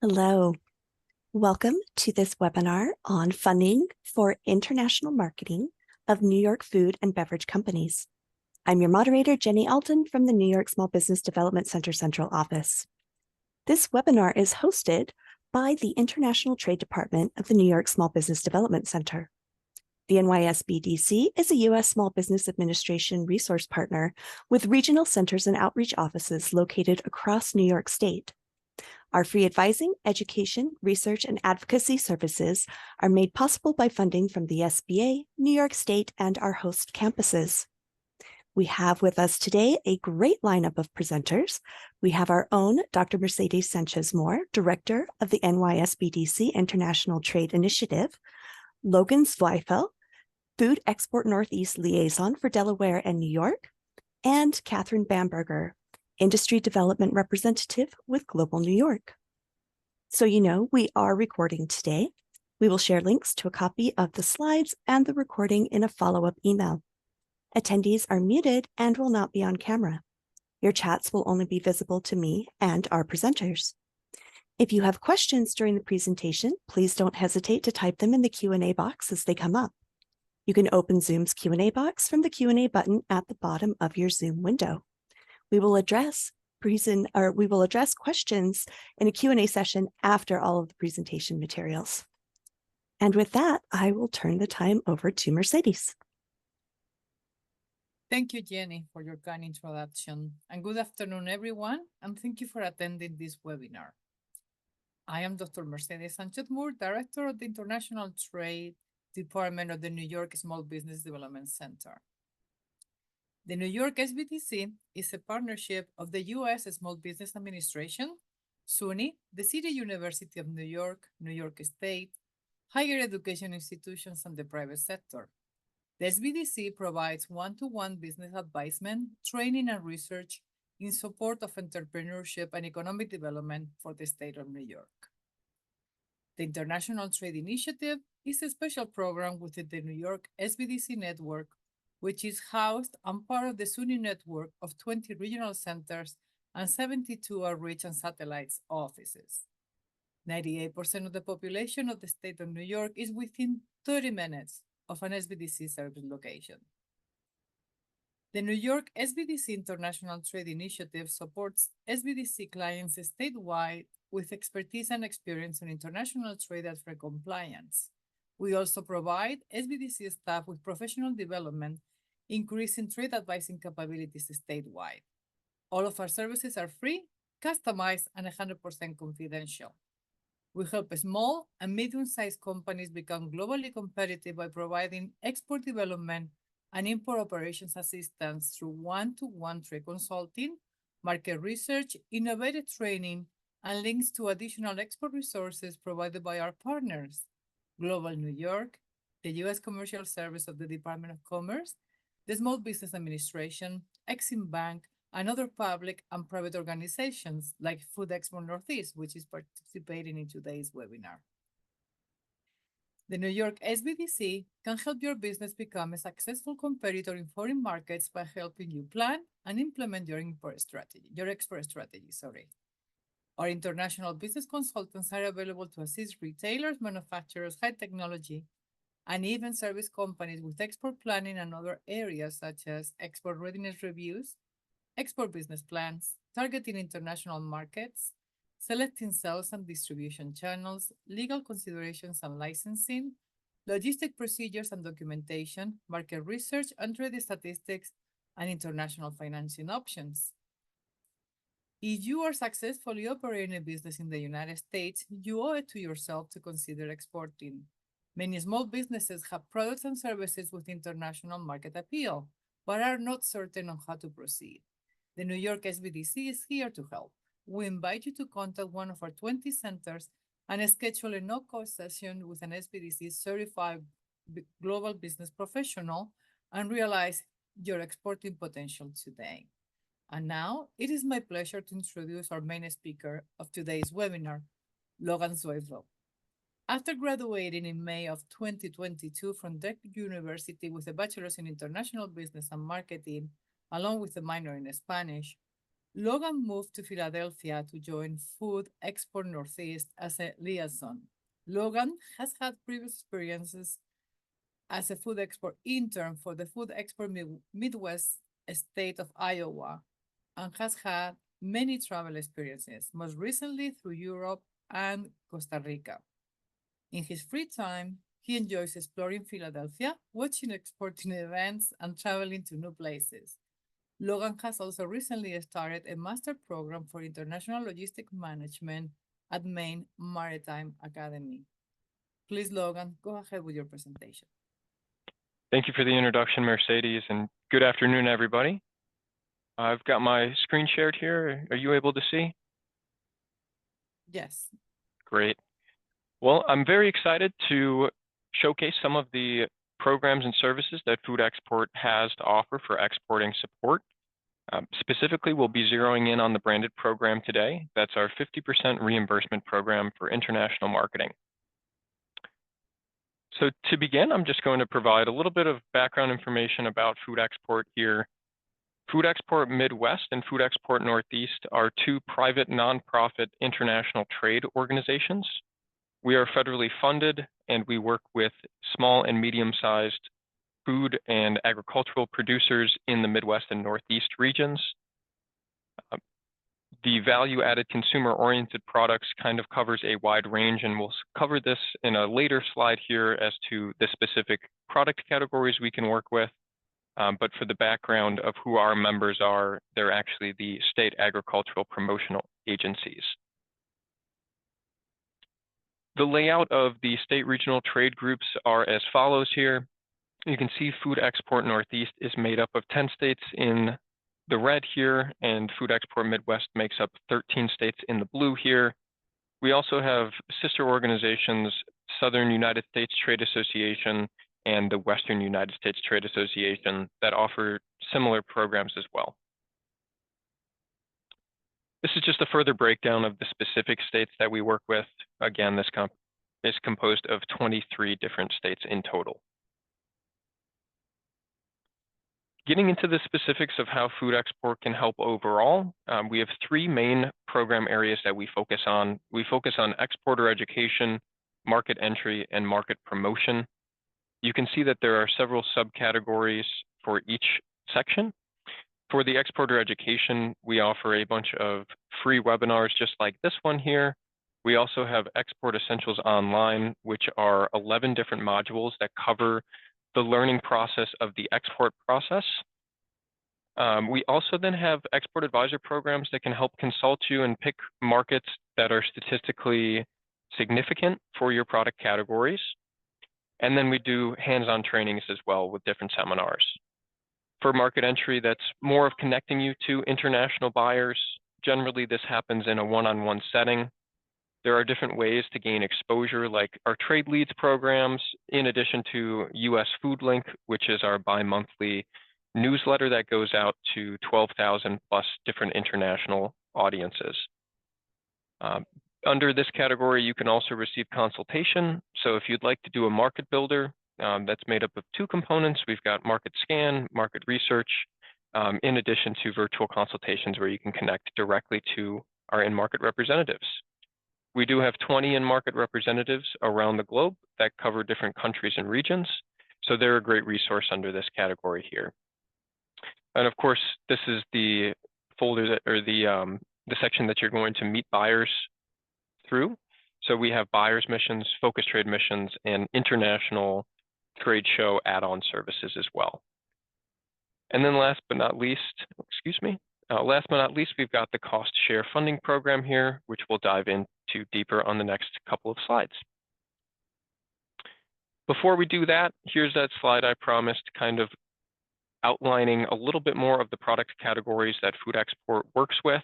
Hello. Welcome to this webinar on funding for international marketing of New York food and beverage companies. I'm your moderator, Jenny Alton from the New York Small Business Development Center Central Office. This webinar is hosted by the International Trade Department of the New York Small Business Development Center. The NYSBDC is a U.S. Small Business Administration resource partner with regional centers and outreach offices located across New York State. Our free advising, education, research, and advocacy services are made possible by funding from the SBA, New York State, and our host campuses. We have with us today a great lineup of presenters. We have our own Dr. Mercedes Sanchez-Moore, Director of the NYSBDC International Trade Initiative, Logan Zweifel, Food Export Northeast Liaison for Delaware and New York, and Catherine Bamberger, Industry Development Representative with Global New York. So you know, we are recording today. We will share links to a copy of the slides and the recording in a follow-up email. Attendees are muted and will not be on camera. Your chats will only be visible to me and our presenters. If you have questions during the presentation, please don't hesitate to type them in the Q&A box as they come up. You can open Zoom's Q&A box from the Q&A button at the bottom of your Zoom window. We will address questions in a Q&A session after all of the presentation materials. And with that, I will turn the time over to Mercedes. Thank you, Jenny, for your kind introduction. And good afternoon, everyone, and thank you for attending this webinar. I am Dr. Mercedes Sanchez-Moore, Director of the International Trade Department of the New York Small Business Development Center. The New York SBDC is a partnership of the U.S. Small Business Administration, SUNY, the City University of New York, New York State, higher education institutions, and the private sector. The SBDC provides one-to-one business advisement, training, and research in support of entrepreneurship and economic development for the state of New York. The International Trade Initiative is a special program within the New York SBDC network, which is housed and part of the SUNY network of 20 regional centers and 72 outreach and satellites offices. 98% of the population of the state of New York is within 30 minutes of an SBDC service location. The New York SBDC International Trade Initiative supports SBDC clients statewide with expertise and experience in international trade and fair compliance. We also provide SBDC staff with professional development, increasing trade advising capabilities statewide. All of our services are free, customized, and 100% confidential. We help small and medium-sized companies become globally competitive by providing export development and import operations assistance through one-to-one trade consulting, market research, innovative training, and links to additional export resources provided by our partners, Global New York, the U.S. Commercial Service of the Department of Commerce, the Small Business Administration, Exim Bank, and other public and private organizations like Food Export Northeast, which is participating in today's webinar. The New York SBDC can help your business become a successful competitor in foreign markets by helping you plan and implement your export strategy. Our international business consultants are available to assist retailers, manufacturers, high technology, and even service companies with export planning and other areas such as export readiness reviews, export business plans, targeting international markets, selecting sales and distribution channels, legal considerations and licensing, logistic procedures and documentation, market research and trade statistics, and international financing options. If you are successfully operating a business in the United States, you owe it to yourself to consider exporting. Many small businesses have products and services with international market appeal, but are not certain on how to proceed. The New York SBDC is here to help. We invite you to contact one of our 20 centers and schedule a no-cost session with an SBDC certified global business professional and realize your exporting potential today. And now, it is my pleasure to introduce our main speaker of today's webinar, Logan Zweifel. After graduating in May of 2022 from Duke University with a bachelor's in international business and marketing, along with a minor in Spanish, Logan moved to Philadelphia to join Food Export Northeast as a liaison. Logan has had previous experiences as a food export intern for the Food Export Midwest state of Iowa and has had many travel experiences, most recently through Europe and Costa Rica. In his free time, he enjoys exploring Philadelphia, watching exporting events, and traveling to new places. Logan has also recently started a master program for international logistics management at Maine Maritime Academy. Please, Logan, go ahead with your presentation. Thank you for the introduction, Mercedes, and good afternoon, everybody. I've got my screen shared here. Are you able to see? Yes. Great. Well, I'm very excited to showcase some of the programs and services that Food Export has to offer for exporting support. Specifically, we'll be zeroing in on the branded program today. That's our 50% reimbursement program for international marketing. So to begin, I'm just going to provide a little bit of background information about Food Export here. Food Export Midwest and Food Export Northeast are two private nonprofit international trade organizations. We are federally funded, and we work with small and medium-sized food and agricultural producers in the Midwest and Northeast regions. The value-added consumer-oriented products kind of covers a wide range, and we'll cover this in a later slide here as to the specific product categories we can work with. But for the background of who our members are, they're actually the state agricultural promotional agencies. The layout of the state regional trade groups are as follows here. You can see Food Export Northeast is made up of 10 states in the red here, and Food Export Midwest makes up 13 states in the blue here. We also have sister organizations, Southern United States Trade Association and the Western United States Trade Association, that offer similar programs as well. This is just a further breakdown of the specific states that we work with. Again, this is composed of 23 different states in total. Getting into the specifics of how Food Export can help overall, we have three main program areas that we focus on. We focus on exporter education, market entry, and market promotion. You can see that there are several subcategories for each section. For the exporter education, we offer a bunch of free webinars just like this one here. We also have Export Essentials Online, which are 11 different modules that cover the learning process of the export process. We also then have export advisor programs that can help consult you and pick markets that are statistically significant for your product categories. And then we do hands-on trainings as well with different seminars. For market entry, that's more of connecting you to international buyers. Generally, this happens in a one-on-one setting. There are different ways to gain exposure, like our Trade Leads programs, in addition to US Food Link, which is our bi-monthly newsletter that goes out to 12,000 plus different international audiences. Under this category, you can also receive consultation. So if you'd like to do a market builder, that's made up of two components. We've got market scan, market research, in addition to virtual consultations where you can connect directly to our in-market representatives. We do have 20 in-market representatives around the globe that cover different countries and regions. So they're a great resource under this category here. And of course, this is the folder that, or the section that you're going to meet buyers through. So we have buyers missions, focus trade missions, and international trade show add-on services as well. And then last but not least, we've got the cost share funding program here, which we'll dive into deeper on the next couple of slides. Before we do that, here's that slide I promised, kind of outlining a little bit more of the product categories that Food Export works with.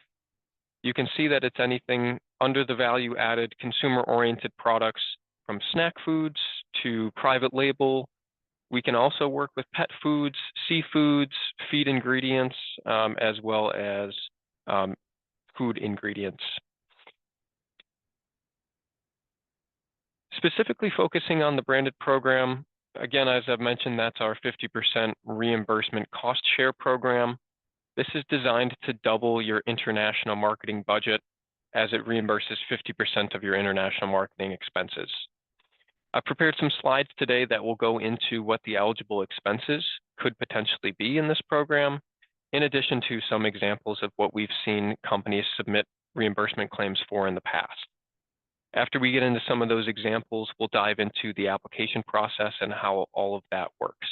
You can see that it's anything under the value-added consumer-oriented products, from snack foods to private label. We can also work with pet foods, seafoods, feed ingredients, as well as food ingredients. Specifically focusing on the branded program, again, as I've mentioned, that's our 50% reimbursement cost share program. This is designed to double your international marketing budget as it reimburses 50% of your international marketing expenses. I've prepared some slides today that will go into what the eligible expenses could potentially be in this program, in addition to some examples of what we've seen companies submit reimbursement claims for in the past. After we get into some of those examples, we'll dive into the application process and how all of that works.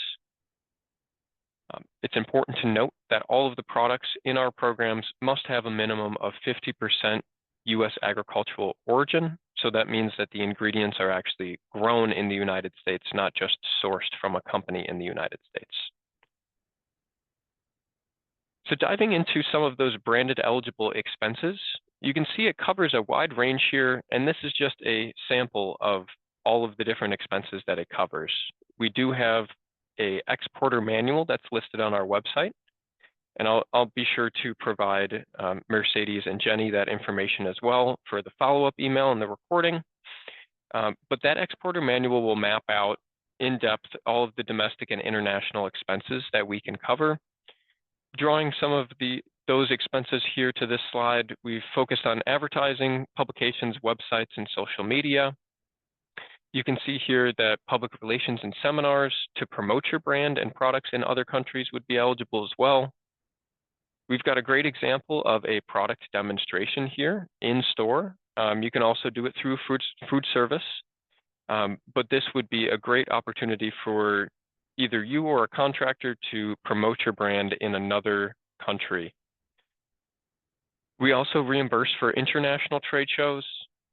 It's important to note that all of the products in our programs must have a minimum of 50% U.S. agricultural origin. So that means that the ingredients are actually grown in the United States, not just sourced from a company in the United States. So diving into some of those branded eligible expenses, you can see it covers a wide range here, and this is just a sample of all of the different expenses that it covers. We do have an exporter manual that's listed on our website, and I'll be sure to provide Mercedes and Jenny that information as well for the follow-up email and the recording. But that exporter manual will map out in depth all of the domestic and international expenses that we can cover. Drawing some of those expenses here to this slide, we've focused on advertising, publications, websites, and social media. You can see here that public relations and seminars to promote your brand and products in other countries would be eligible as well. We've got a great example of a product demonstration here in store. You can also do it through food service, but this would be a great opportunity for either you or a contractor to promote your brand in another country. We also reimburse for international trade shows.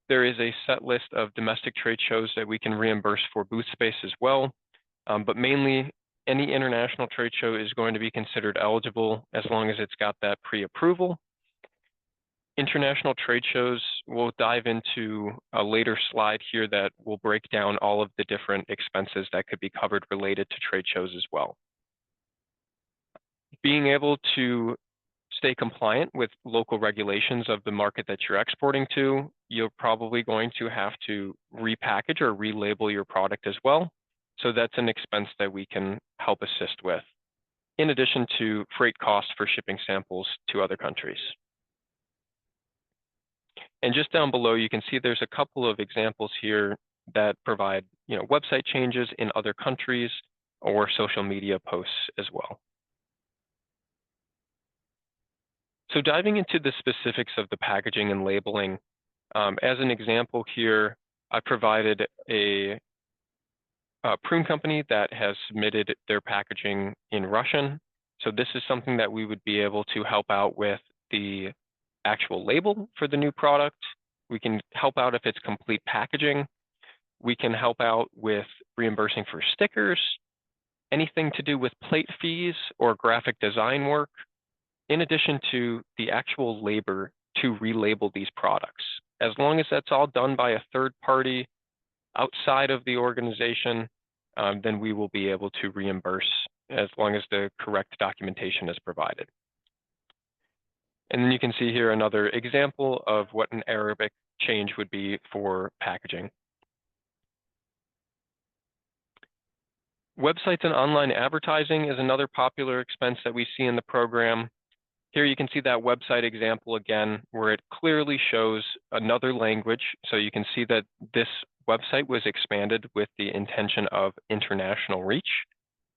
There is a set list of domestic trade shows that we can reimburse for booth space as well, but mainly any international trade show is going to be considered eligible as long as it's got that pre-approval. International trade shows, we'll dive into a later slide here that will break down all of the different expenses that could be covered related to trade shows as well. Being able to stay compliant with local regulations of the market that you're exporting to, you're probably going to have to repackage or relabel your product as well. So that's an expense that we can help assist with, in addition to freight costs for shipping samples to other countries. And just down below, you can see there's a couple of examples here that provide, website changes in other countries or social media posts as well. So diving into the specifics of the packaging and labeling, as an example here, I provided a prune company that has submitted their packaging in Russian. So this is something that we would be able to help out with the actual label for the new product. We can help out if it's complete packaging. We can help out with reimbursing for stickers, anything to do with plate fees or graphic design work, in addition to the actual labor to relabel these products. As long as that's all done by a third party outside of the organization, then we will be able to reimburse as long as the correct documentation is provided. And then you can see here another example of what an Arabic change would be for packaging. Websites and online advertising is another popular expense that we see in the program. Here you can see that website example again, where it clearly shows another language. So you can see that this website was expanded with the intention of international reach.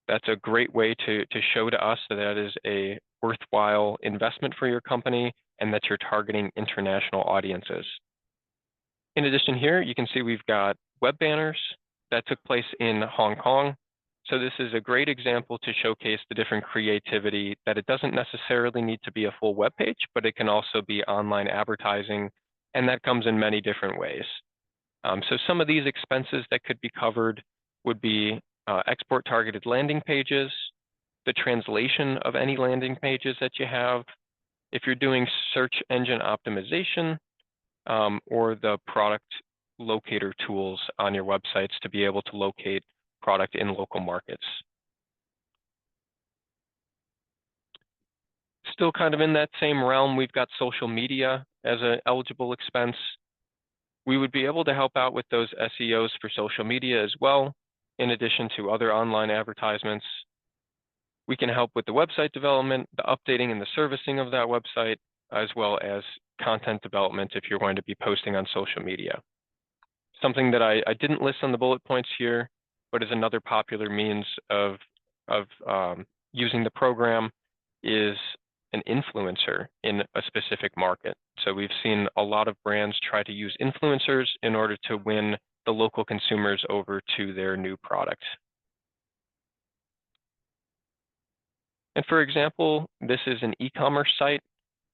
That's a great way to show to us that that is a worthwhile investment for your company and that you're targeting international audiences. In addition here, you can see we've got web banners that took place in Hong Kong. So this is a great example to showcase the different creativity that it doesn't necessarily need to be a full web page, but it can also be online advertising, and that comes in many different ways. So some of these expenses that could be covered would be export targeted landing pages, the translation of any landing pages that you have, if you're doing search engine optimization, or the product locator tools on your websites to be able to locate product in local markets. Still kind of in that same realm, we've got social media as an eligible expense. We would be able to help out with those SEOs for social media as well, in addition to other online advertisements. We can help with the website development, the updating and the servicing of that website, as well as content development if you're going to be posting on social media. Something that I didn't list on the bullet points here, but is another popular means of using the program is an influencer in a specific market. So we've seen a lot of brands try to use influencers in order to win the local consumers over to their new product. And for example, this is an e-commerce site.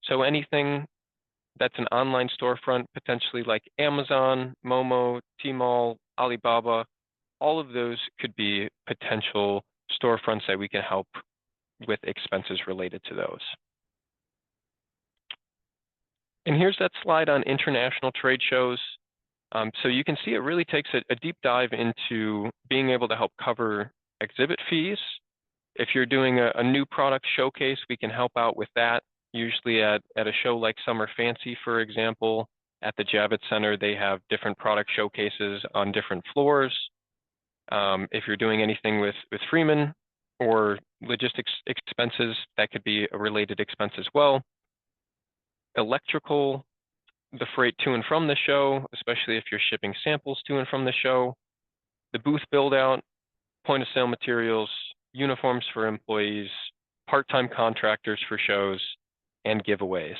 So anything that's an online storefront, potentially like Amazon, Momo, Tmall, Alibaba, all of those could be potential storefronts that we can help with expenses related to those. And here's that slide on international trade shows. So you can see it really takes a deep dive into being able to help cover exhibit fees. If you're doing a new product showcase, we can help out with that. Usually at a show like Summer Fancy, for example, at the Javits Center, they have different product showcases on different floors. If you're doing anything with Freeman or logistics expenses, that could be a related expense as well. Electrical, the freight to and from the show, especially if you're shipping samples to and from the show, the booth build out, point of sale materials, uniforms for employees, part-time contractors for shows, and giveaways.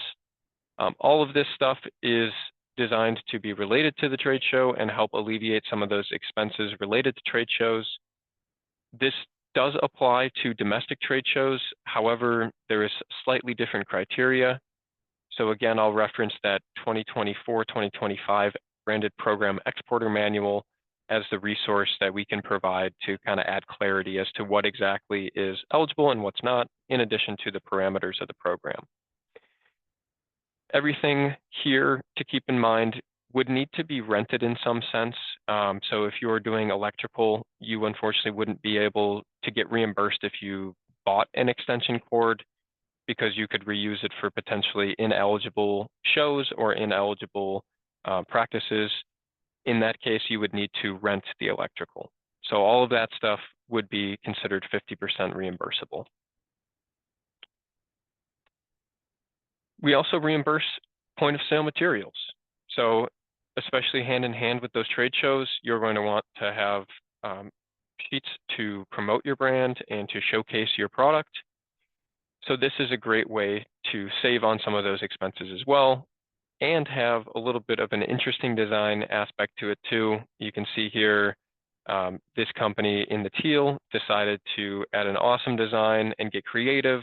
All of this stuff is designed to be related to the trade show and help alleviate some of those expenses related to trade shows. This does apply to domestic trade shows. However, there is slightly different criteria. So again, I'll reference that 2024-2025 branded program exporter manual as the resource that we can provide to kind of add clarity as to what exactly is eligible and what's not, in addition to the parameters of the program. Everything here to keep in mind would need to be rented in some sense. So if you're doing electrical, you unfortunately wouldn't be able to get reimbursed if you bought an extension cord, because you could reuse it for potentially ineligible shows or ineligible practices. In that case, you would need to rent the electrical. So all of that stuff would be considered 50% reimbursable. We also reimburse point of sale materials. So especially hand in hand with those trade shows, you're going to want to have sheets to promote your brand and to showcase your product. So this is a great way to save on some of those expenses as well, and have a little bit of an interesting design aspect to it too. You can see here, this company in the teal decided to add an awesome design and get creative,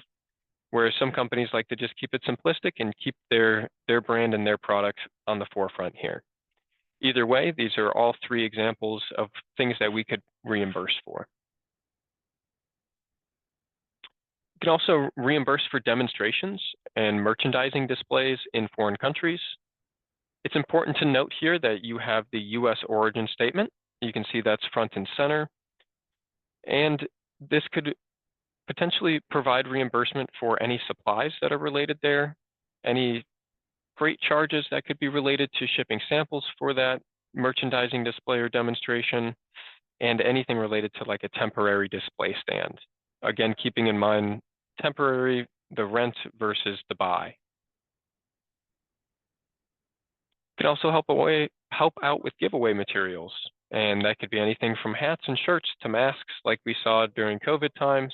whereas some companies like to just keep it simplistic and keep their brand and their product on the forefront here. Either way, these are all three examples of things that we could reimburse for. You can also reimburse for demonstrations and merchandising displays in foreign countries. It's important to note here that you have the US origin statement. You can see that's front and center. And this could potentially provide reimbursement for any supplies that are related there, any freight charges that could be related to shipping samples for that merchandising display or demonstration, and anything related to like a temporary display stand. Again, keeping in mind temporary, the rent versus the buy. You can also help out with giveaway materials, and that could be anything from hats and shirts to masks like we saw during COVID times.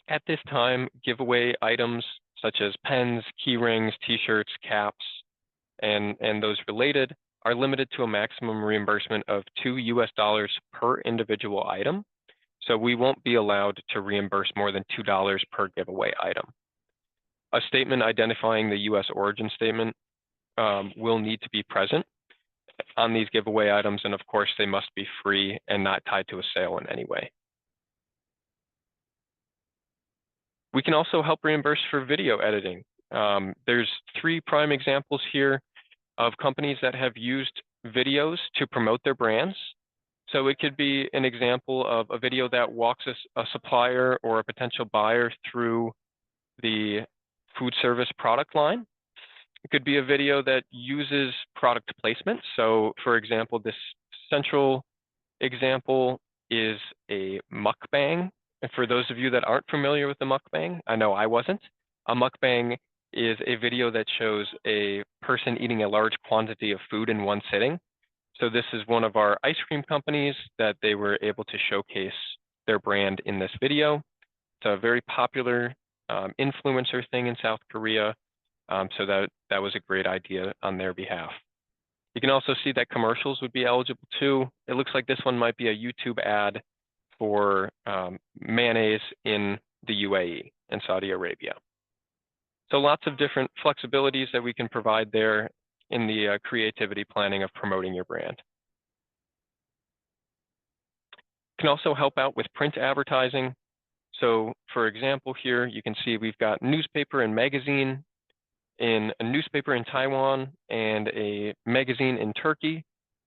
At this time, giveaway items such as pens, key rings, t-shirts, caps, and those related are limited to a maximum reimbursement of $2 per individual item. So we won't be allowed to reimburse more than $2 per giveaway item. A statement identifying the US origin statement will need to be present on these giveaway items, and of course they must be free and not tied to a sale in any way. We can also help reimburse for video editing. There's three prime examples here of companies that have used videos to promote their brands. So it could be an example of a video that walks a supplier or a potential buyer through the food service product line. It could be a video that uses product placement. So for example, this central example is a mukbang And for those of you that aren't familiar with the mukbang, I know I wasn't. A mukbang is a video that shows a person eating a large quantity of food in one sitting. So this is one of our ice cream companies that they were able to showcase their brand in this video. It's a very popular influencer thing in South Korea. So that was a great idea on their behalf. You can also see that commercials would be eligible too. It looks like this one might be a YouTube ad for mayonnaise in the UAE and Saudi Arabia. So lots of different flexibilities that we can provide there in the creativity planning of promoting your brand. Can also help out with print advertising. So for example, here you can see we've got newspaper and magazine in a newspaper in Taiwan and a magazine in Turkey.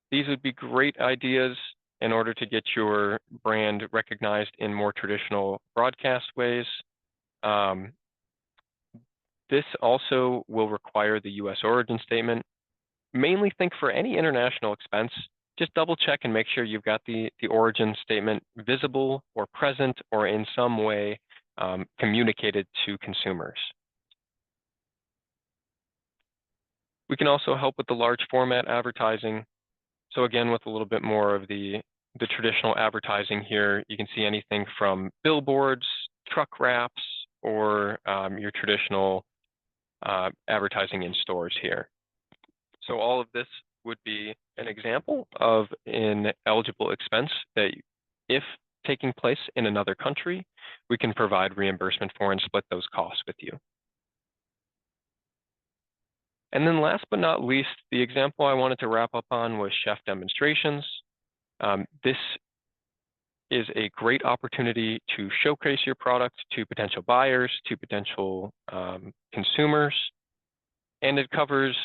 These would be great ideas in order to get your brand recognized in more traditional broadcast ways. This also will require the US origin statement. Mainly think for any international expense, just double check and make sure you've got the origin statement visible or present or in some way communicated to consumers. We can also help with the large format advertising. So again, with a little bit more of the traditional advertising here, you can see anything from billboards, truck wraps, or your traditional advertising in stores here. So all of this would be an example of an eligible expense that if taking place in another country, we can provide reimbursement for and split those costs with you. And then last but not least, the example I wanted to wrap up on was chef demonstrations. This is a great opportunity to showcase your product to potential buyers, to potential consumers, and it covers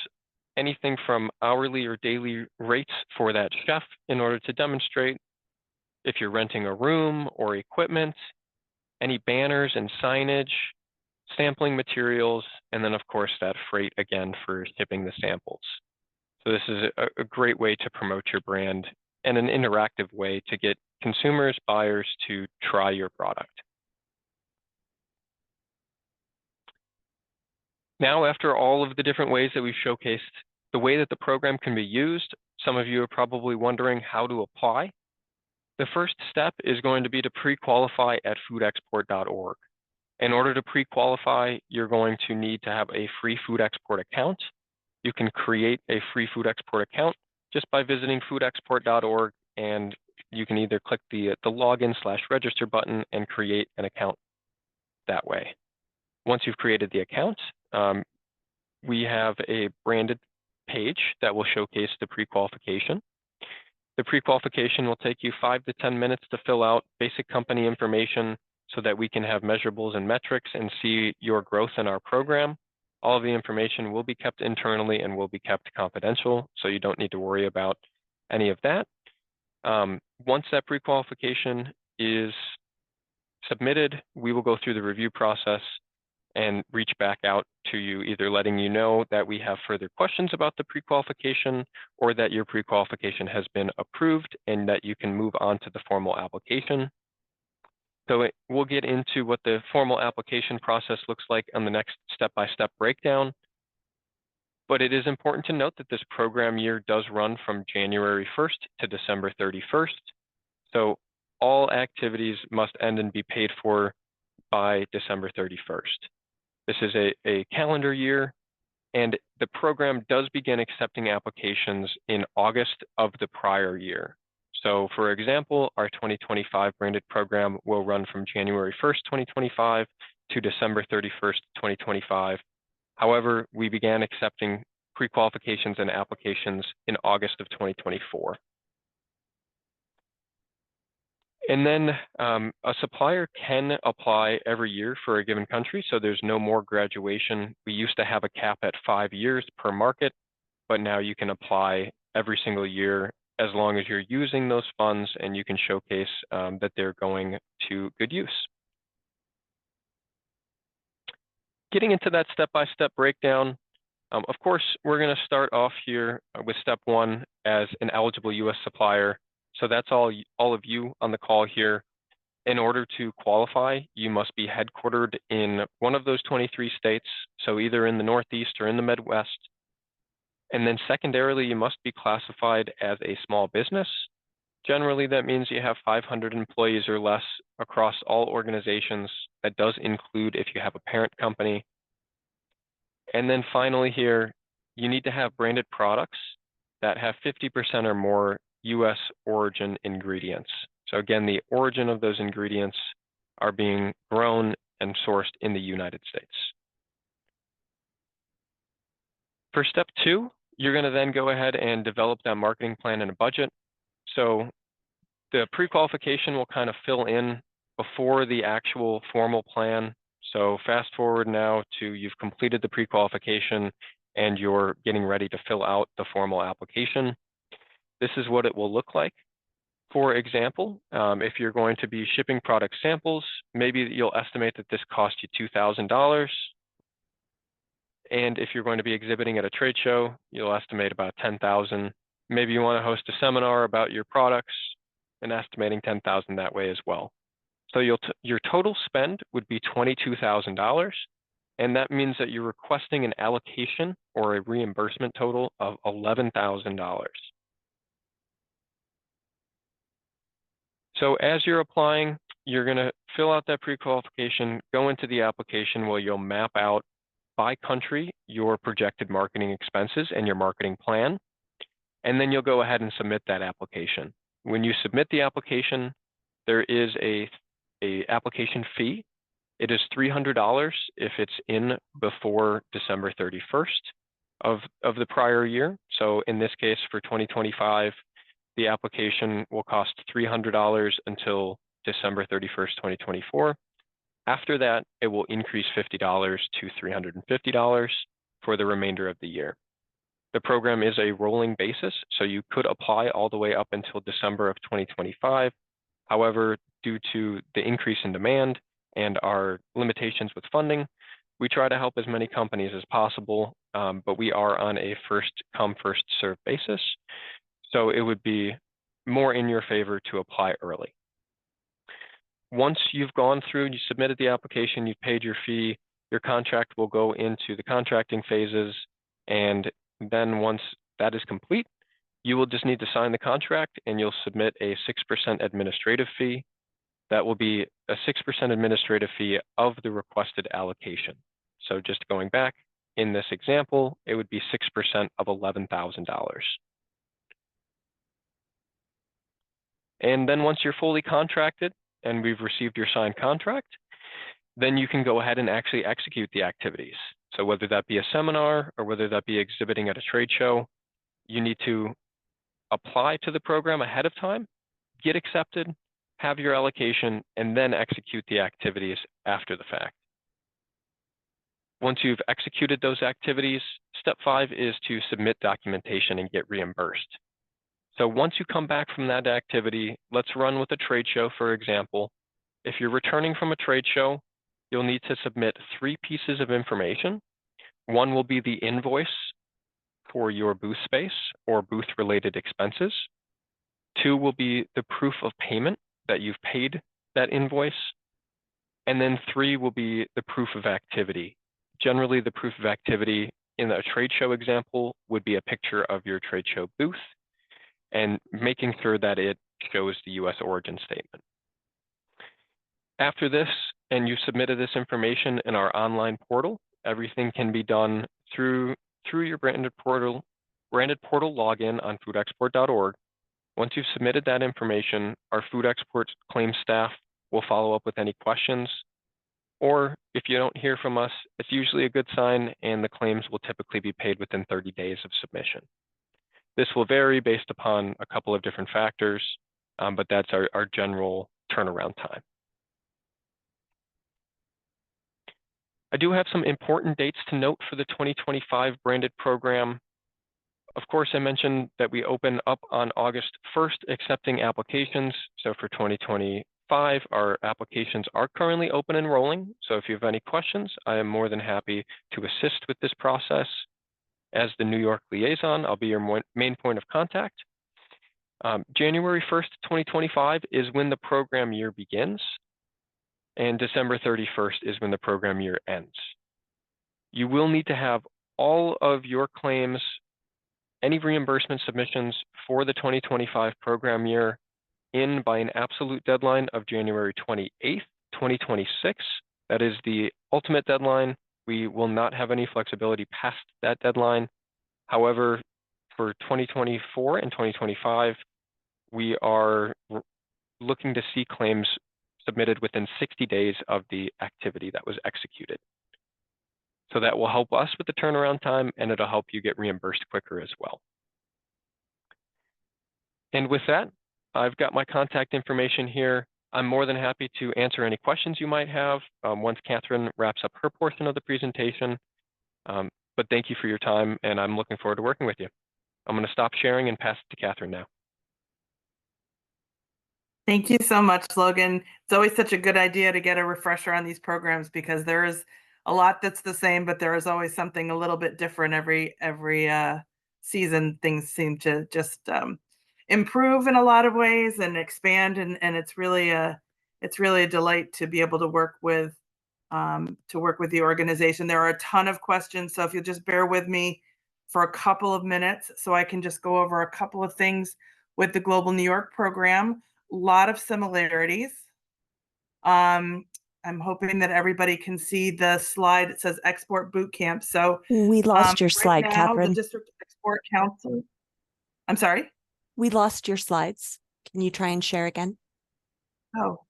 anything from hourly or daily rates for that chef in order to demonstrate. If you're renting a room or equipment, any banners and signage, sampling materials, and then of course that freight again for shipping the samples. So this is a great way to promote your brand and an interactive way to get consumers, buyers to try your product. Now, after all of the different ways that we've showcased the way that the program can be used, some of you are probably wondering how to apply. The first step is going to be to pre-qualify at foodexport.org. In order to pre-qualify, you're going to need to have a free Food Export account. You can create a free Food Export account just by visiting foodexport.org, and you can either click the login/register button and create an account that way. Once you've created the account, we have a branded page that will showcase the pre-qualification. The pre-qualification will take you 5 to 10 minutes to fill out basic company information so that we can have measurables and metrics and see your growth in our program. All of the information will be kept internally and will be kept confidential, so you don't need to worry about any of that. Once that pre-qualification is submitted, we will go through the review process and reach back out to you, either letting you know that we have further questions about the pre-qualification or that your pre-qualification has been approved and that you can move on to the formal application. So we'll get into what the formal application process looks like on the next step-by-step breakdown. But it is important to note that this program year does run from January 1st to December 31st. So all activities must end and be paid for by December 31st. This is a calendar year, and the program does begin accepting applications in August of the prior year. So for example, our 2025 branded program will run from January 1st, 2025 to December 31st, 2025. However, we began accepting pre-qualifications and applications in August of 2024. And then a supplier can apply every year for a given country, so there's no more graduation. We used to have a cap at 5 years per market, but now you can apply every single year as long as you're using those funds and you can showcase that they're going to good use. Getting into that step-by-step breakdown, of course, we're going to start off here with step 1 as an eligible US supplier. So that's all of you on the call here. In order to qualify, you must be headquartered in one of those 23 states, so either in the Northeast or in the Midwest. And then secondarily, you must be classified as a small business. Generally, that means you have 500 employees or less across all organizations. That does include if you have a parent company. And then finally here, you need to have branded products that have 50% or more US origin ingredients. So again, the origin of those ingredients are being grown and sourced in the United States. For step 2, you're going to then go ahead and develop that marketing plan and a budget. So the pre-qualification will kind of fill in before the actual formal plan. So fast forward now to you've completed the pre-qualification and you're getting ready to fill out the formal application. This is what it will look like. For example, if you're going to be shipping product samples, maybe you'll estimate that this cost you $2,000. And if you're going to be exhibiting at a trade show, you'll estimate about $10,000. Maybe you want to host a seminar about your products and estimating $10,000 that way as well. So your total spend would be $22,000. And that means that you're requesting an allocation or a reimbursement total of $11,000. So as you're applying, you're going to fill out that pre-qualification, go into the application where you'll map out by country your projected marketing expenses and your marketing plan. And then you'll go ahead and submit that application. When you submit the application, there is a application fee. It is $300 if it's in before December 31st of the prior year. So in this case, for 2025, the application will cost $300 until December 31st, 2024. After that, it will increase $50 to $350 for the remainder of the year. The program is a rolling basis, so you could apply all the way up until December of 2025. However, due to the increase in demand and our limitations with funding, we try to help as many companies as possible, but we are on a first come, first served basis. So it would be more in your favor to apply early. Once you've gone through, you submitted the application, you've paid your fee, your contract will go into the contracting phases. And then once that is complete, you will just need to sign the contract and you'll submit a 6% administrative fee. That will be a 6% administrative fee of the requested allocation. So just going back, in this example, it would be 6% of $11,000. And then once you're fully contracted and we've received your signed contract, then you can go ahead and actually execute the activities. So whether that be a seminar or whether that be exhibiting at a trade show, you need to apply to the program ahead of time, get accepted, have your allocation, and then execute the activities after the fact. Once you've executed those activities, step 5 is to submit documentation and get reimbursed. So once you come back from that activity, let's run with a trade show, for example. If you're returning from a trade show, you'll need to submit 3 pieces of information. One will be the invoice for your booth space or booth-related expenses. 2 will be the proof of payment that you've paid that invoice. And then 3 will be the proof of activity. Generally, the proof of activity in a trade show example would be a picture of your trade show booth and making sure that it shows the US origin statement. After this, and you submitted this information in our online portal, everything can be done through your branded portal login on foodexport.org. Once you've submitted that information, our food export claims staff will follow up with any questions. Or if you don't hear from us, it's usually a good sign and the claims will typically be paid within 30 days of submission. This will vary based upon a couple of different factors, but that's our general turnaround time. I do have some important dates to note for the 2025 branded program. Of course, I mentioned that we open up on August 1st, accepting applications. So for 2025, our applications are currently open and rolling. So if you have any questions, I am more than happy to assist with this process. As the New York liaison, I'll be your main point of contact. January 1st, 2025 is when the program year begins, and December 31st is when the program year ends. You will need to have all of your claims, any reimbursement submissions for the 2025 program year in by an absolute deadline of January 28th, 2026. That is the ultimate deadline. We will not have any flexibility past that deadline. However, for 2024 and 2025, we are looking to see claims submitted within 60 days of the activity that was executed. So that will help us with the turnaround time, and it'll help you get reimbursed quicker as well. And with that, I've got my contact information here. I'm more than happy to answer any questions you might have once Catherine wraps up her portion of the presentation. But thank you for your time, and I'm looking forward to working with you. I'm going to stop sharing and pass it to Catherine now. Thank you so much, Logan. It's always such a good idea to get a refresher on these programs because there is a lot that's the same, but there is always something a little bit different every season. Things seem to just improve in a lot of ways and expand, and it's really a delight to be able to work with the organization. There are a ton of questions, so if you'll just bear with me for a couple of minutes so I can just go over a couple of things with the Global New York program. A lot of similarities. I'm hoping that everybody can see the slide. It says Export Boot Camp. So we lost your right slide, now, Catherine. The District Export Council. I'm sorry? We lost your slides. Can you try and share again? Oh.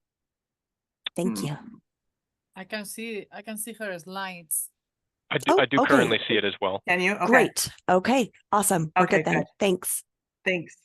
Thank you. I can see her slides. I do okay. currently see it as well. Can you? Okay. Great. Okay. Awesome. We're Okay, good then. good. Thanks. Thanks.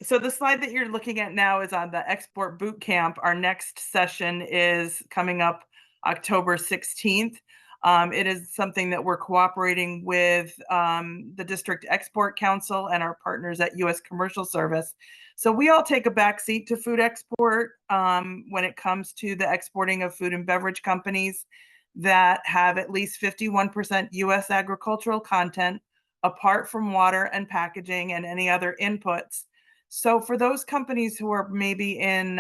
So the slide that you're looking at now is on the Export Boot Camp. Our next session is coming up October 16th. It is something that we're cooperating with the District Export Council and our partners at U.S. Commercial Service. So we all take a back seat to food export when it comes to the exporting of food and beverage companies that have at least 51% U.S. agricultural content, apart from water and packaging and any other inputs. So for those companies who are maybe in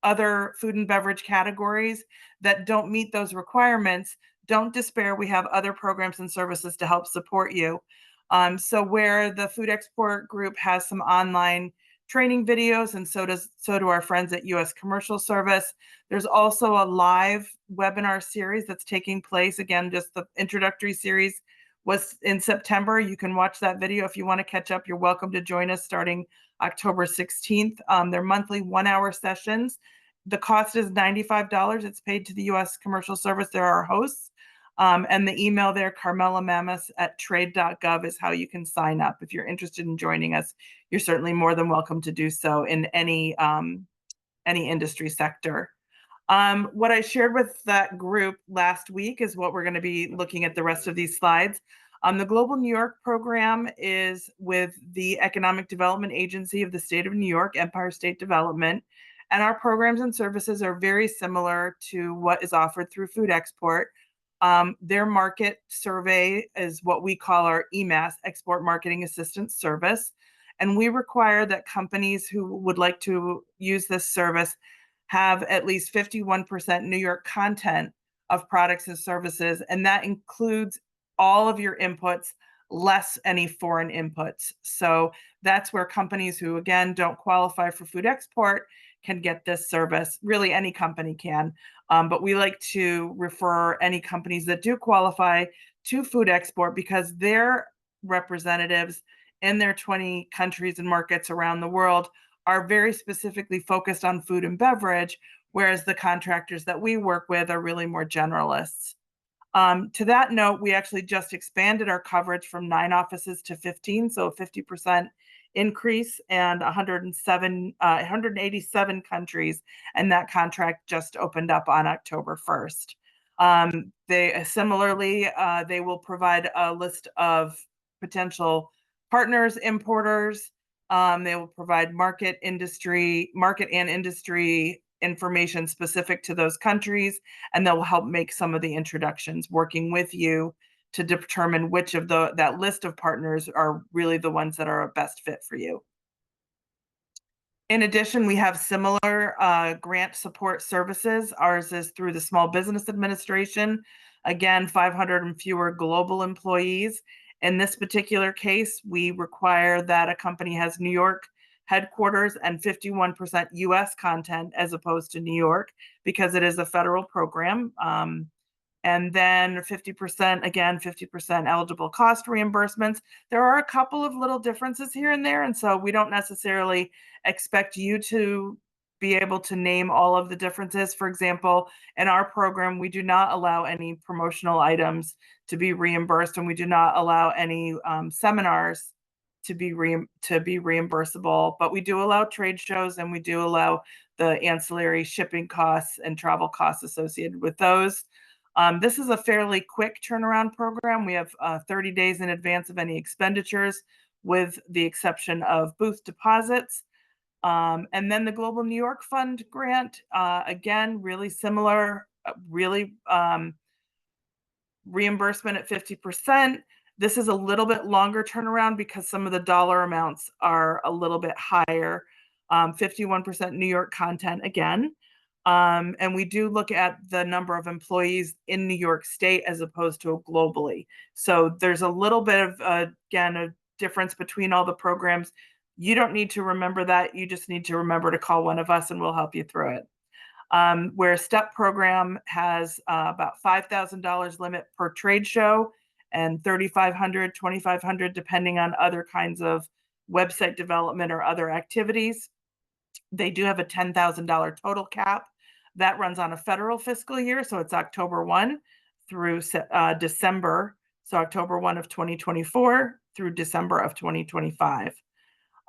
other food and beverage categories that don't meet those requirements, don't despair. We have other programs and services to help support you. So where the Food Export Group has some online training videos, and so do our friends at U.S. Commercial Service. There's also a live webinar series that's taking place. Again, just the introductory series was in September. You can watch that video if you want to catch up. You're welcome to join us starting October 16th. They're monthly 1-hour sessions. The cost is $95. It's paid to the U.S. Commercial Service. They're our hosts. And the email there, carmelamamis@trade.gov, is how you can sign up. If you're interested in joining us, you're certainly more than welcome to do so in any industry sector. What I shared with that group last week is what we're going to be looking at the rest of these slides. The Global New York program is with the Economic Development Agency of the state of New York, Empire State Development. And our programs and services are very similar to what is offered through Food Export. Their market survey is what we call our EMAS, Export Marketing Assistance Service. And we require that companies who would like to use this service have at least 51% New York content of products and services. And that includes all of your inputs, less any foreign inputs. So that's where companies who, again, don't qualify for food export can get this service. Really, any company can. But we like to refer any companies that do qualify to food export because their representatives in their 20 countries and markets around the world are very specifically focused on food and beverage, whereas the contractors that we work with are really more generalists. To that note, we actually just expanded our coverage from 9 offices to 15, so a 50% increase, and 187 countries, and that contract just opened up on October 1st. They will provide a list of potential partners, importers. They will provide market and industry information specific to those countries, and they'll help make some of the introductions, working with you to determine which of that list of partners are really the ones that are a best fit for you. In addition, we have similar grant support services. Ours is through the Small Business Administration. Again, 500 and fewer global employees. In this particular case, we require that a company has New York headquarters and 51% US content as opposed to New York, because it is a federal program. And then 50%, again, 50% eligible cost reimbursements. There are a couple of little differences here and there. And so we don't necessarily expect you to be able to name all of the differences. For example, in our program, we do not allow any promotional items to be reimbursed, and we do not allow any seminars to be reimbursable, but we do allow trade shows, and we do allow the ancillary shipping costs and travel costs associated with those. This is a fairly quick turnaround program. We have 30 days in advance of any expenditures, with the exception of booth deposits. And then the Global New York Fund grant, again, really similar, reimbursement at 50%. This is a little bit longer turnaround because some of the dollar amounts are a little bit higher. 51% New York content again. And we do look at the number of employees in New York State as opposed to globally. So there's a little bit of, again, a difference between all the programs. You don't need to remember that. You just need to remember to call one of us and we'll help you through it. Where STEP program has about $5,000 limit per trade show and $3,500, $2,500, depending on other kinds of website development or other activities. They do have a $10,000 total cap. That runs on a federal fiscal year, so it's October 1 through December. So October 1 of 2024 through December of 2025.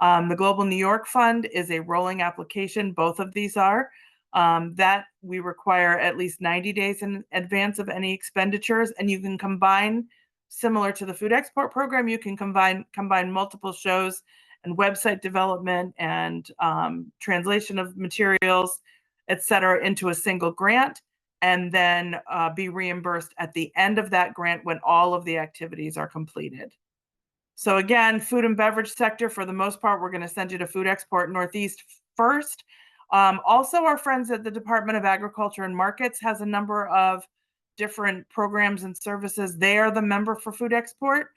The Global New York Fund is a rolling application. Both of these are. That we require at least 90 days in advance of any expenditures, and you can combine, similar to the food export program, you can combine multiple shows and website development and translation of materials, et cetera, into a single grant, and then be reimbursed at the end of that grant when all of the activities are completed. So again, food and beverage sector, for the most part, we're going to send you to Food Export Northeast first. Also, our friends at the Department of Agriculture and Markets has a number of different programs and services. They are the member for Food Export,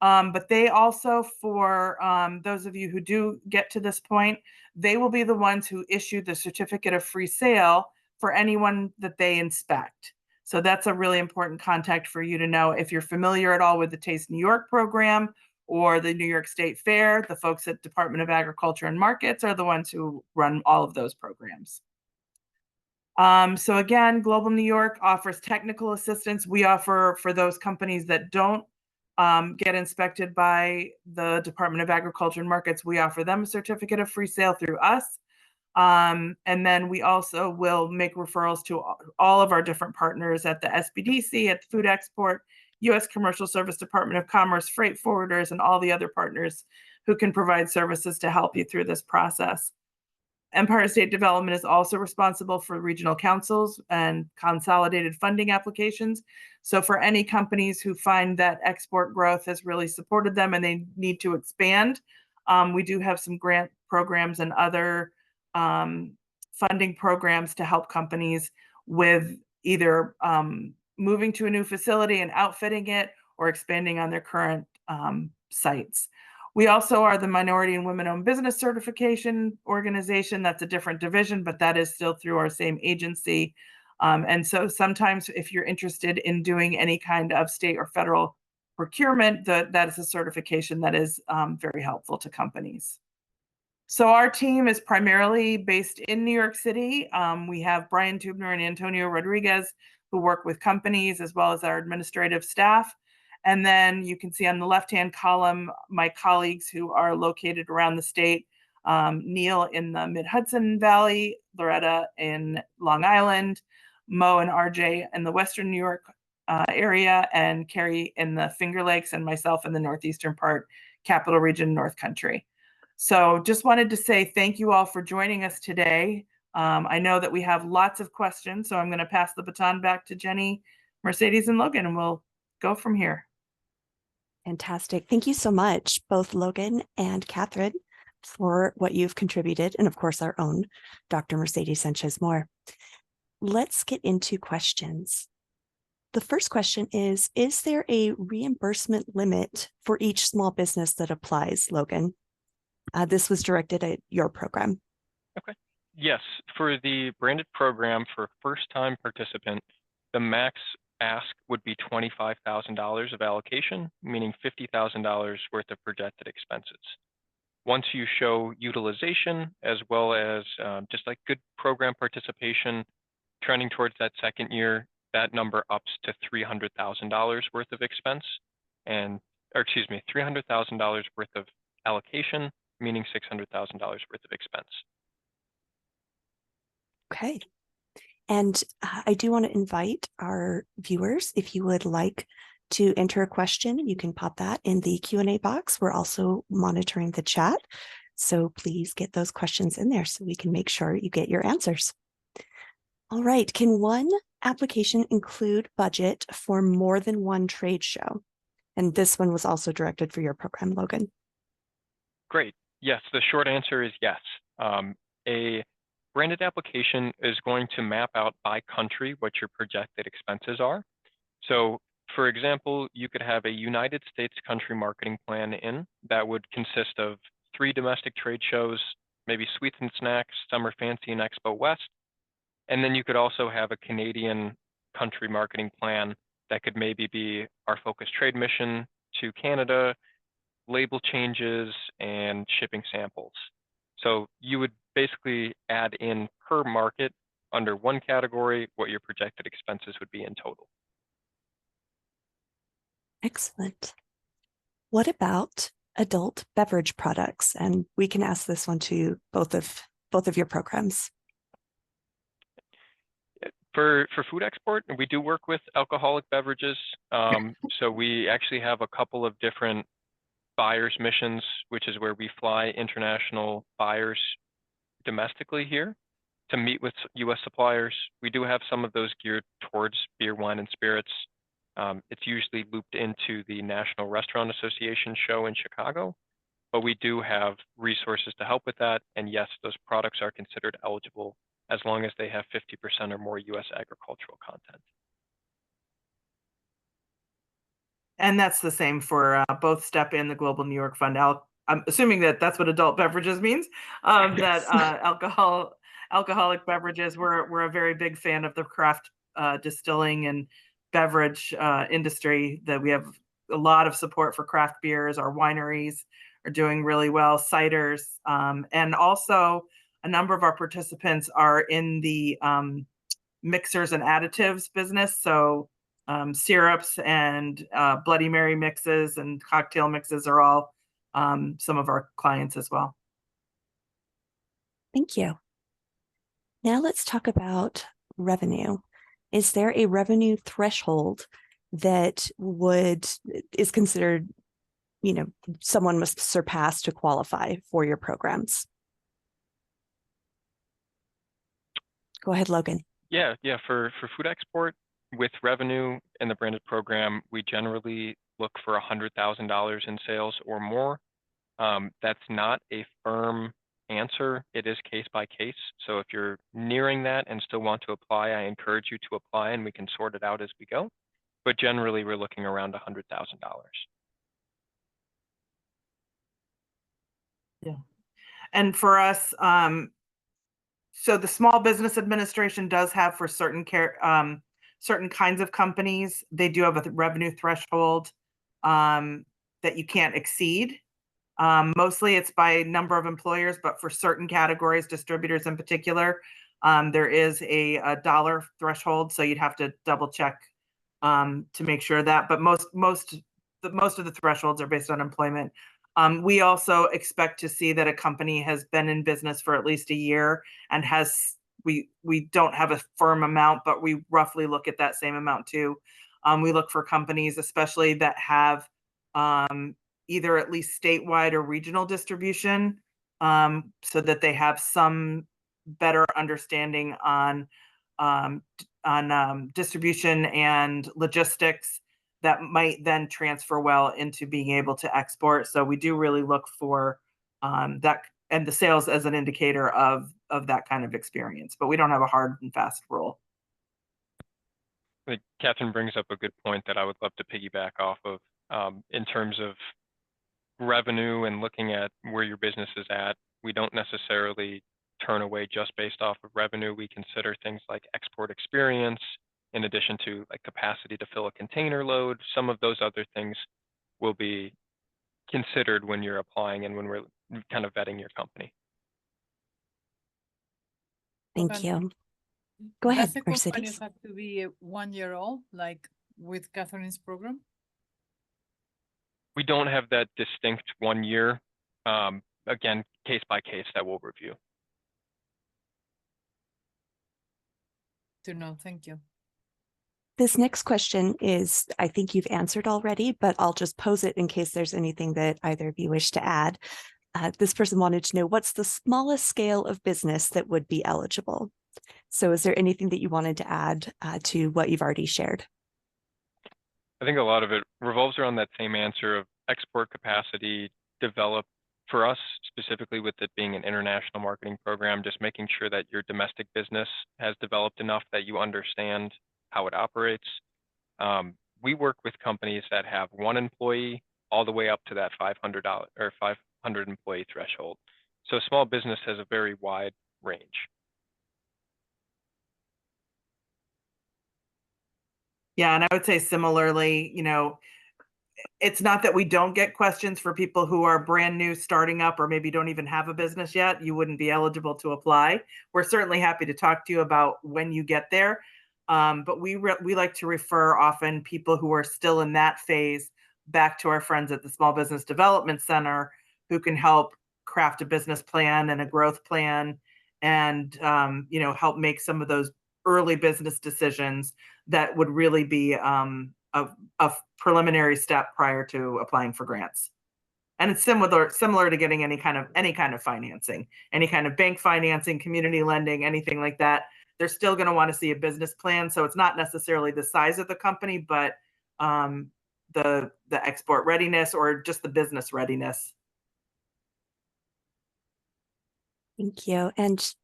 but they also, for those of you who do get to this point, they will be the ones who issue the certificate of free sale for anyone that they inspect. So that's a really important contact for you to know. If you're familiar at all with the Taste New York program or the New York State Fair, the folks at Department of Agriculture and Markets are the ones who run all of those programs. So again, Global New York offers technical assistance. We offer, for those companies that don't get inspected by the Department of Agriculture and Markets, we offer them a certificate of free sale through us. And then we also will make referrals to all of our different partners at the SBDC, at Food Export, U.S. Commercial Service, Department of Commerce, freight forwarders, and all the other partners who can provide services to help you through this process. Empire State Development is also responsible for regional councils and consolidated funding applications. So for any companies who find that export growth has really supported them and they need to expand, we do have some grant programs and other funding programs to help companies with either moving to a new facility and outfitting it or expanding on their current sites. We also are the Minority and Women-Owned Business Certification Organization. That's a different division, but that is still through our same agency. And so sometimes if you're interested in doing any kind of state or federal procurement, that is a certification that is very helpful to companies. So our team is primarily based in New York City. We have Brian Tubner and Antonio Rodriguez who work with companies, as well as our administrative staff. And then you can see on the left-hand column, my colleagues who are located around the state, Neil in the Mid-Hudson Valley, Loretta in Long Island, Mo and RJ in the Western New York area, and Carrie in the Finger Lakes, and myself in the northeastern part, Capital Region, North Country. So just wanted to say thank you all for joining us today. I know that we have lots of questions, so I'm going to pass the baton back to Jenny, Mercedes, and Logan, and we'll go from here. Fantastic. Thank you so much, both Logan and Catherine. for what you've contributed, and of course our own Dr. Mercedes Sanchez-Moore. Let's get into questions. The first question is there a reimbursement limit for each small business that applies, Logan? This was directed at your program. Okay. Yes, for the branded program for first-time participant, the max ask would be $25,000 of allocation, meaning $50,000 worth of projected expenses. Once you show utilization as well as just like good program participation, trending towards that second year, that number ups to $300,000 worth of expense, $300,000 worth of allocation, meaning $600,000 worth of expense. Okay. And I do want to invite our viewers, if you would like to enter a question, you can pop that in the Q&A box. We're also monitoring the chat, so please get those questions in there so we can make sure you get your answers. All right, can one application include budget for more than one trade show? And this one was also directed for your program, Logan. Great. Yes, the short answer is yes. A branded application is going to map out by country what your projected expenses are. So, for example, you could have a United States country marketing plan in that would consist of 3 domestic trade shows, maybe Sweets and Snacks, Summer Fancy, and Expo West. And then you could also have a Canadian country marketing plan that could maybe be our focus trade mission to Canada, label changes, and shipping samples. So you would basically add in per market under one category what your projected expenses would be in total. Excellent. What about adult beverage products? And we can ask this one to both of your programs. For food export, we do work with alcoholic beverages. So we actually have a couple of different buyers missions, which is where we fly international buyers domestically here to meet with U.S. suppliers. We do have some of those geared towards beer, wine, and spirits. It's usually looped into the National Restaurant Association show in Chicago, but we do have resources to help with that. And yes, those products are considered eligible as long as they have 50% or more U.S. agricultural content. And that's the same for both STEP and the Global New York Fund. I'm assuming that that's what adult beverages means. That alcoholic beverages. We're a very big fan of the craft distilling and beverage industry. That we have a lot of support for craft beers. Our wineries are doing really well. Ciders, and also a number of our participants are in the mixers and additives business. So syrups and Bloody Mary mixes and cocktail mixes are all some of our clients as well. Thank you. Now let's talk about revenue. Is there a revenue threshold that is considered, someone must surpass to qualify for your programs? Go ahead, Logan. Yeah. For food export, with revenue in the branded program, we generally look for $100,000 in sales or more. That's not a firm answer. It is case by case. So if you're nearing that and still want to apply, I encourage you to apply and we can sort it out as we go. But generally, we're looking around $100,000. Yeah. And for us, so the Small Business Administration does have for certain kinds of companies, they do have a revenue threshold that you can't exceed. Mostly it's by number of employers, but for certain categories, distributors in particular, there is a dollar threshold. So you'd have to double check to make sure that, but most of the thresholds are based on employment. We also expect to see that a company has been in business for at least a year and we don't have a firm amount, but we roughly look at that same amount too. We look for companies, especially that have either at least statewide or regional distribution, so that they have some better understanding on distribution and logistics that might then transfer well into being able to export. So we do really look for that and the sales as an indicator of that kind of experience, but we don't have a hard and fast rule. I think Catherine brings up a good point that I would love to piggyback off of in terms of revenue and looking at where your business is at. We don't necessarily turn away just based off of revenue. We consider things like export experience, in addition to like capacity to fill a container load. Some of those other things will be considered when you're applying and when we're kind of vetting your company. Thank Okay. you. Go ahead, Does the company Mercedes. have to be 1 year old, like with Catherine's program? We don't have that distinct 1 year. Again, case by case that we'll review. To know, thank you. This next question is, I think you've answered already, but I'll just pose it in case there's anything that either of you wish to add. This person wanted to know, what's the smallest scale of business that would be eligible? So is there anything that you wanted to add to what you've already shared? I think a lot of it revolves around that same answer of export capacity developed for us, specifically with it being an international marketing program, just making sure that your domestic business has developed enough that you understand how it operates. We work with companies that have 1 employee all the way up to that $500 or 500 employee threshold. So small business has a very wide range. Yeah, and I would say similarly, you know, it's not that we don't get questions for people who are brand new starting up or maybe don't even have a business yet. You wouldn't be eligible to apply. We're certainly happy to talk to you about when you get there. But we like to refer often people who are still in that phase back to our friends at the Small Business Development Center, who can help craft a business plan and a growth plan, and you know, help make some of those early business decisions that would really be a preliminary step prior to applying for grants. And it's similar to getting any kind of financing, any kind of bank financing, community lending, anything like that. They're still going to want to see a business plan. So it's not necessarily the size of the company, but the export readiness or just the business readiness. Thank you. And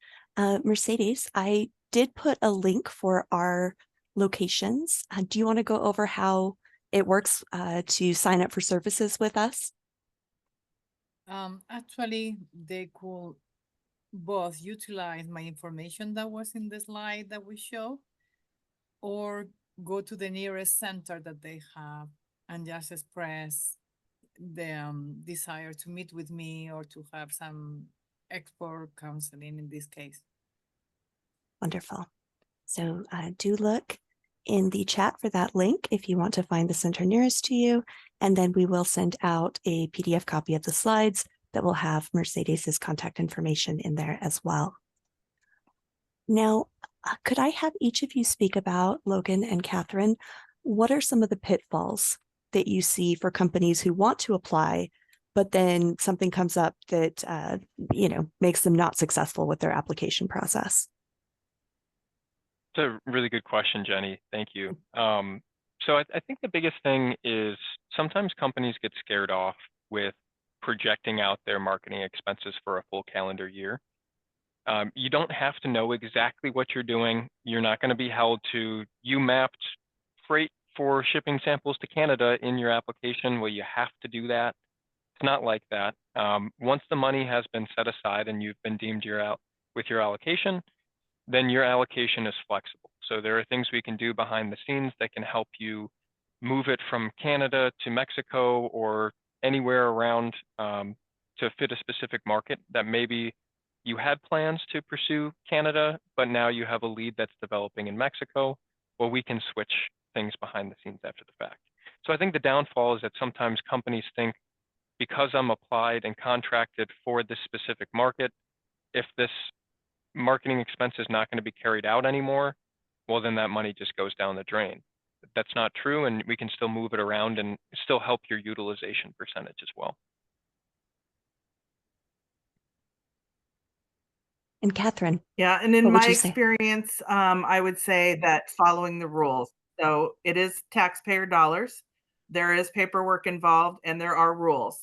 Mercedes, I did put a link for our locations. Do you want to go over how it works to sign up for services with us? Actually, they could both utilize my information that was in the slide that we show, or go to the nearest center that they have and just express the desire to meet with me or to have some export counseling in this case. Wonderful. So do look in the chat for that link if you want to find the center nearest to you, and then we will send out a PDF copy of the slides that will have Mercedes's contact information in there as well. Now, could I have each of you speak about, Logan and Catherine, what are some of the pitfalls that you see for companies who want to apply, but then something comes up that you know, makes them not successful with their application process? It's a really good question, Jenny. Thank you. So I think the biggest thing is sometimes companies get scared off with projecting out their marketing expenses for a full calendar year. You don't have to know exactly what you're doing. You're not going to be held to, you mapped freight for shipping samples to Canada in your application. Well, you have to do that. It's not like that. Once the money has been set aside and you've been deemed with your allocation, then your allocation is flexible. So there are things we can do behind the scenes that can help you move it from Canada to Mexico or anywhere around to fit a specific market that maybe you had plans to pursue Canada, but now you have a lead that's developing in Mexico. Well, we can switch things behind the scenes after the fact. So I think the downfall is that sometimes companies think, because I'm applied and contracted for this specific market, if this marketing expense is not going to be carried out anymore, well, then that money just goes down the drain. That's not true, and we can still move it around and still help your utilization percentage as well. And Catherine? Yeah, and in What would my you say? experience, I would say that following the rules. So it is taxpayer dollars, there is paperwork involved, and there are rules.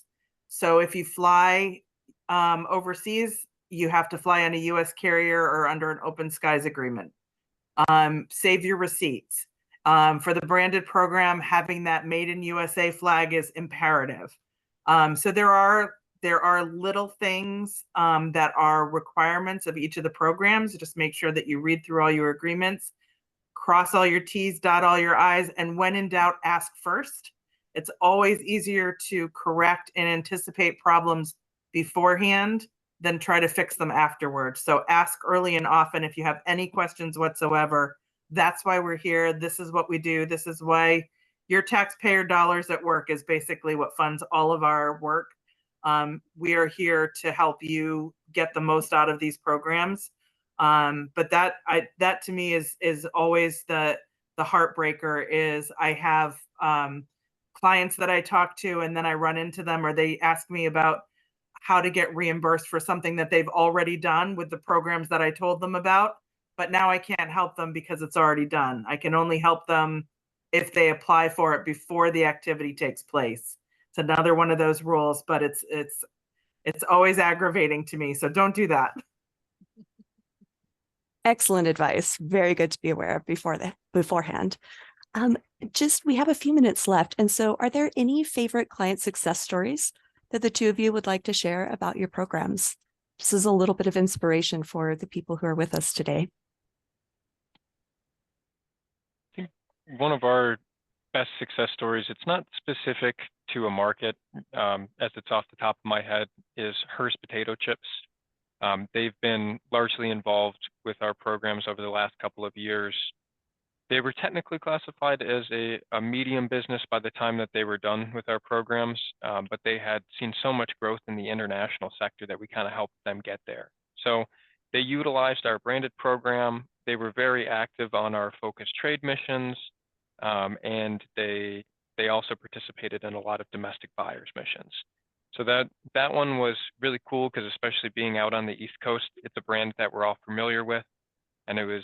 So if you fly overseas, you have to fly on a US carrier or under an open skies agreement. Save your receipts. For the branded program, having that made in USA flag is imperative. So there are little things that are requirements of each of the programs. Just make sure that you read through all your agreements, cross all your T's, dot all your I's, and when in doubt, ask first. It's always easier to correct and anticipate problems beforehand than try to fix them afterwards. So ask early and often if you have any questions whatsoever. That's why we're here. This is what we do. This is why your taxpayer dollars at work is basically what funds all of our work. We are here to help you get the most out of these programs. But that to me is always the heartbreaker. Is I have clients that I talk to and then I run into them, or they ask me about how to get reimbursed for something that they've already done with the programs that I told them about. But now I can't help them because it's already done. I can only help them if they apply for it before the activity takes place. It's another one of those rules, but it's always aggravating to me. So don't do that. Excellent advice. Very good to be aware of beforehand. We have a few minutes left. And so are there any favorite client success stories that the two of you would like to share about your programs? This is a little bit of inspiration for the people who are with us today. I think one of our best success stories, it's not specific to a market, as it's off the top of my head, is Hearst potato chips. They've been largely involved with our programs over the last couple of years. They were technically classified as a medium business by the time that they were done with our programs, but they had seen so much growth in the international sector that we kind of helped them get there. So they utilized our branded program. They were very active on our focused trade missions, and they also participated in a lot of domestic buyers missions. So that one was really cool because, especially being out on the East Coast, it's a brand that we're all familiar with, and it was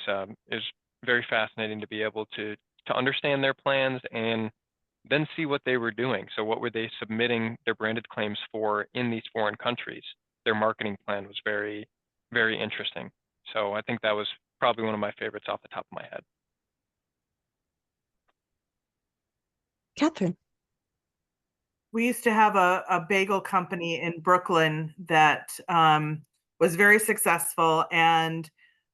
very fascinating to be able to understand their plans and then see what they were doing. So what were they submitting their branded claims for in these foreign countries? Their marketing plan was very, very interesting. So I think that was probably one of my favorites off the top of my head. Catherine. We used to have a bagel company in Brooklyn that was very successful, and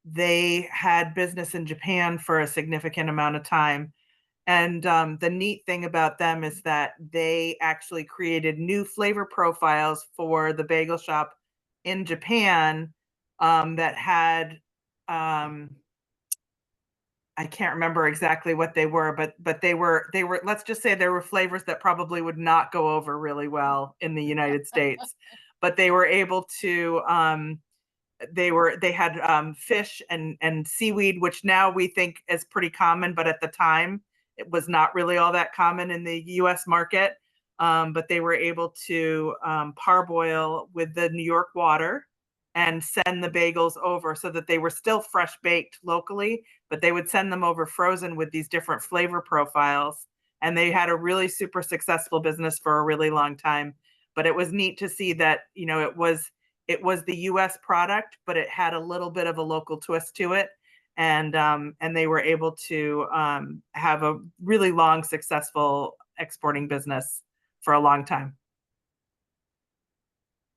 they had business in Japan for a significant amount of time. And the neat thing about them is that they actually created new flavor profiles for the bagel shop in Japan that had, I can't remember exactly what they were, but they were, let's just say there were flavors that probably would not go over really well in the United States, but they were able to, they had fish and seaweed, which now we think is pretty common, but at the time it was not really all that common in the US market. But they were able to parboil with the New York water and send the bagels over so that they were still fresh baked locally, but they would send them over frozen with these different flavor profiles. And they had a really super successful business for a really long time. But it was neat to see that, you know, it was the US product, but it had a little bit of a local twist to it. And they were able to have a really long, successful exporting business for a long time.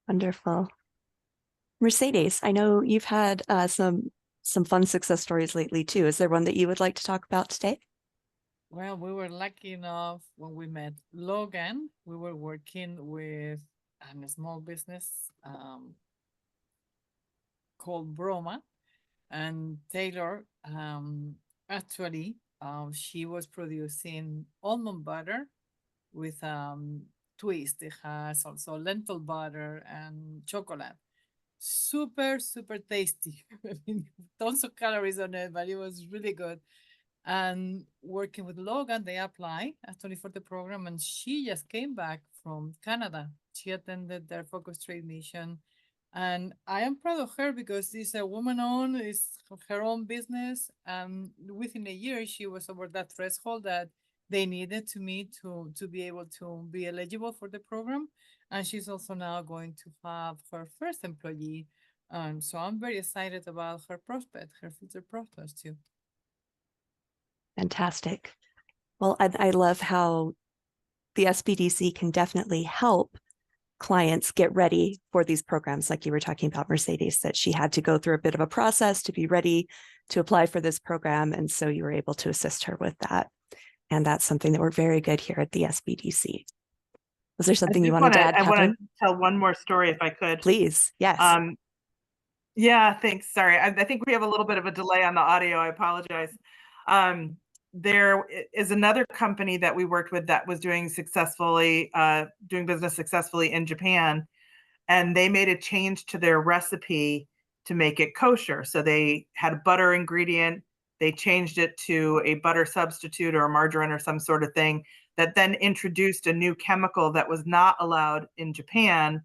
Wonderful. Mercedes, I know you've had some fun success stories lately too. Is there one that you would like to talk about today? Well, we were lucky enough when we met Logan. We were working with a small business called Broma, and Taylor actually she was producing almond butter with twist. It has also lentil butter and chocolate. Super tasty. I mean, tons of calories on it, but it was really good. And working with Logan, they applied actually for the program, and she just came back from Canada. She attended their focus trade mission, and I am proud of her because it's a woman-owned, it's her own business, and within a year she was over that threshold that they needed to me to be able to be eligible for the program. And she's also now going to have her first employee. And so I'm very excited about her prospect, her future prospects too. Fantastic. Well, I love how the SBDC can definitely help clients get ready for these programs. Like you were talking about Mercedes, that she had to go through a bit of a process to be ready to apply for this program. And so you were able to assist her with that. And that's something that we're very good here at the SBDC. Was there something you wanted to add, I want Catherine? to tell one more story if I could. Please, yes. Yeah, thanks. Sorry. I think we have a little bit of a delay on the audio. I apologize. There is another company that we worked with that was doing business successfully in Japan, and they made a change to their recipe to make it kosher. So they had a butter ingredient, they changed it to a butter substitute or a margarine or some sort of thing that then introduced a new chemical that was not allowed in Japan.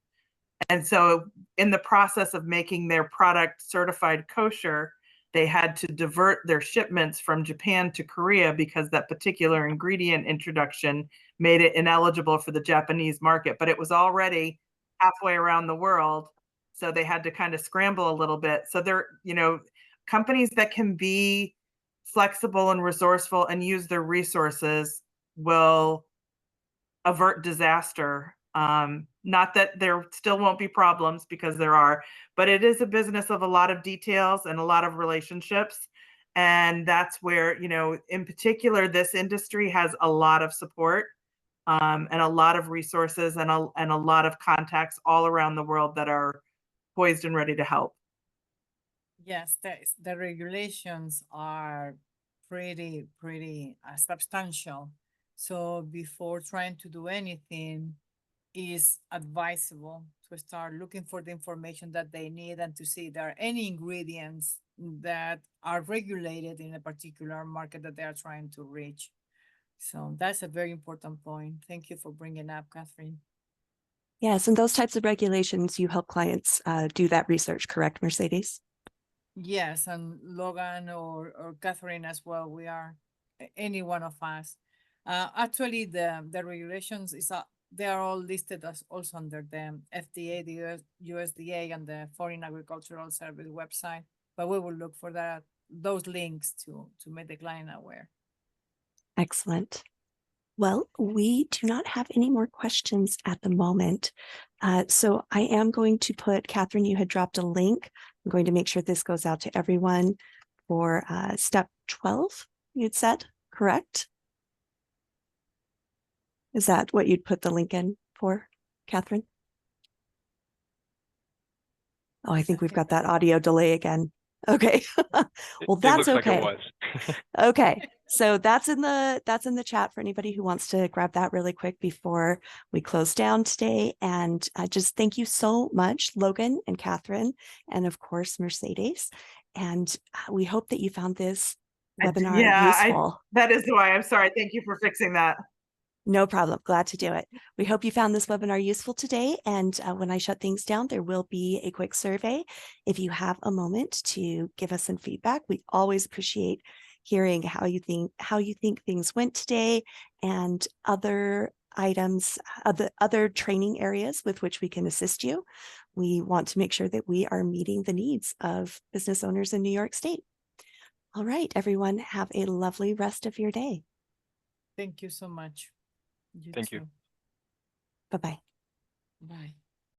And so in the process of making their product certified kosher, they had to divert their shipments from Japan to Korea because that particular ingredient introduction made it ineligible for the Japanese market, but it was already halfway around the world. So they had to kind of scramble a little bit. So they're, companies that can be flexible and resourceful and use their resources will avert disaster. Not that there still won't be problems, because there are, but it is a business of a lot of details and a lot of relationships. And that's where, in particular, this industry has a lot of support and a lot of resources and a lot of contacts all around the world that are poised and ready to help. Yes, the regulations are pretty substantial. So before trying to do anything, is advisable to start looking for the information that they need and to see if there are any ingredients that are regulated in a particular market that they are trying to reach. So that's a very important point. Thank you for bringing up, Catherine. Yes, and those types of regulations, you help clients do that research, correct, Mercedes? Yes, and Logan or Catherine as well. We are any one of us. Actually, the regulations they are all listed as also under the FDA, the USDA, and the Foreign Agricultural Service website. But we will look for those links to make the client aware. Excellent. Well, we do not have any more questions at the moment. So I am going to put, Catherine, you had dropped a link. I'm going to make sure this goes out to everyone for step 12, you'd said, correct? Is that what you'd put the link in for, Catherine? Oh, I think we've got that audio delay again. Okay. Well, that's okay. It looks like it was. Okay. So that's in the chat for anybody who wants to grab that really quick before we close down today. And just thank you so much, Logan and Catherine, and of course, Mercedes. And we hope that you found this webinar useful. That is why. I'm sorry. Thank you for fixing that. No problem. Glad to do it. We hope you found this webinar useful today. And when I shut things down, there will be a quick survey. If you have a moment to give us some feedback, we always appreciate hearing how you think things went today and other items, other training areas with which we can assist you. We want to make sure that we are meeting the needs of business owners in New York State. All right, everyone, have a lovely rest of your day. Thank you so much. Thank you. Bye-bye. Bye.